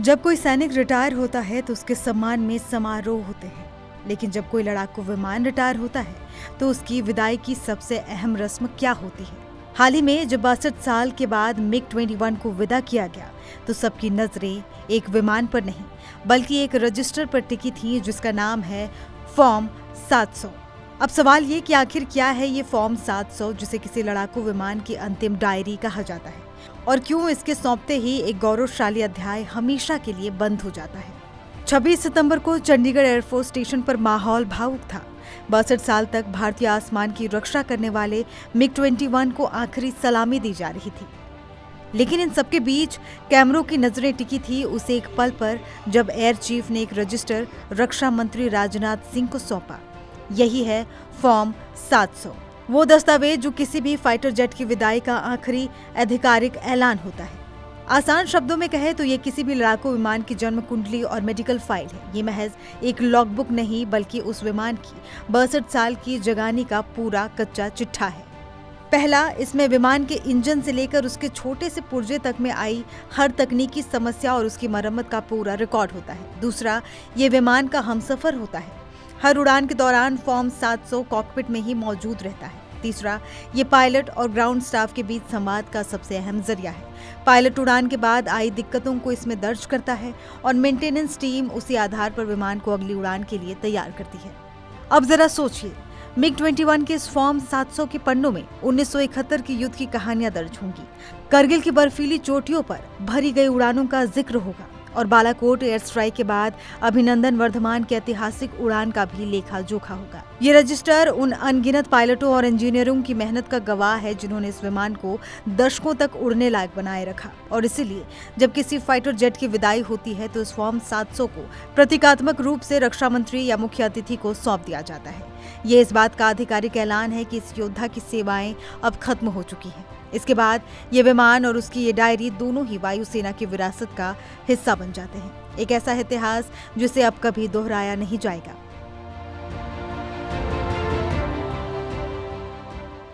जब कोई सैनिक रिटायर होता है तो उसके सम्मान में समारोह होते हैं, लेकिन जब कोई लड़ाकू विमान रिटायर होता है तो उसकी विदाई की सबसे अहम रस्म क्या होती है। हाल ही में जब 62 साल के बाद MiG-21 को विदा किया गया तो सबकी नजरें एक विमान पर नहीं बल्कि एक रजिस्टर पर टिकी थी जिसका नाम है फॉर्म 700। अब सवाल ये कि आखिर क्या है ये फॉर्म 700 जिसे किसी लड़ाकू विमान की अंतिम डायरी कहा जाता है, और क्यों इसके सौंपते ही एक गौरवशाली अध्याय हमेशा के लिए बंद हो जाता है। 26 सितंबर को चंडीगढ़ एयरफोर्स स्टेशन पर माहौल भावुक था। 62 साल तक भारतीय आसमान की रक्षा करने वाले MiG-21 को आखिरी सलामी दी जा रही थी, लेकिन इन सबके बीच कैमरों की नजरें टिकी थी उस एक पल पर जब एयर चीफ ने एक रजिस्टर रक्षा मंत्री राजनाथ सिंह को सौंपा। यही है फॉर्म 700, वो दस्तावेज जो किसी भी फाइटर जेट की विदाई का आखिरी आधिकारिक ऐलान होता है। आसान शब्दों में कहे तो ये किसी भी लड़ाकू विमान की जन्म कुंडली और मेडिकल फाइल है। ये महज एक लॉगबुक नहीं बल्कि उस विमान की 62 साल की जगानी का पूरा कच्चा चिट्ठा है। पहला, इसमें विमान के इंजन से लेकर उसके छोटे से पुर्जे तक में आई हर तकनीकी समस्या और उसकी मरम्मत का पूरा रिकॉर्ड होता है। दूसरा, ये विमान का हमसफर होता है। हर उड़ान के दौरान फॉर्म 700 कॉकपिट में ही मौजूद रहता है। तीसरा, ये पायलट और ग्राउंड स्टाफ के बीच संवाद का सबसे अहम जरिया है। पायलट उड़ान के बाद आई दिक्कतों को इसमें दर्ज करता है और मेंटेनेंस टीम उसी आधार पर विमान को अगली उड़ान के लिए तैयार करती है। अब जरा सोचिए, MiG-21 के इस फॉर्म 700 के पन्नों में 1971 की युद्ध की कहानियां दर्ज होंगी। करगिल की बर्फीली चोटियों पर भरी गई उड़ानों का जिक्र होगा और बालाकोट एयर स्ट्राइक के बाद अभिनंदन वर्धमान की ऐतिहासिक उड़ान का भी लेखा जोखा होगा। ये रजिस्टर उन अनगिनत पायलटों और इंजीनियरों की मेहनत का गवाह है जिन्होंने इस विमान को दशकों तक उड़ने लायक बनाए रखा, और इसीलिए जब किसी फाइटर जेट की विदाई होती है तो इस फॉर्म 700 को प्रतीकात्मक रूप से रक्षा मंत्री या मुख्य अतिथि को सौंप दिया जाता है। ये इस बात का आधिकारिक ऐलान है कि इस योद्धा की सेवाएं अब खत्म हो चुकी हैं। इसके बाद ये विमान और उसकी ये डायरी दोनों ही वायुसेना की विरासत का हिस्सा बन जाते हैं। एक ऐसा इतिहास जिसे अब कभी दोहराया नहीं जाएगा।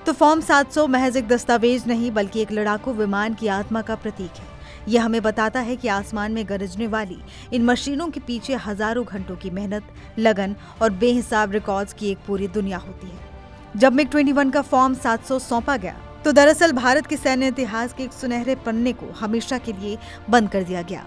तो फॉर्म 700 महज एक दस्तावेज नहीं बल्कि एक लड़ाकू विमान की आत्मा का प्रतीक है। यह हमें बताता है कि आसमान में गरजने वाली इन मशीनों के पीछे हजारों घंटों की मेहनत, लगन और बेहिसाब रिकॉर्ड्स की एक पूरी दुनिया होती है। जब MiG-21 का फॉर्म 700 सौंपा गया तो दरअसल भारत के सैन्य इतिहास के एक सुनहरे पन्ने को हमेशा के लिए बंद कर दिया गया।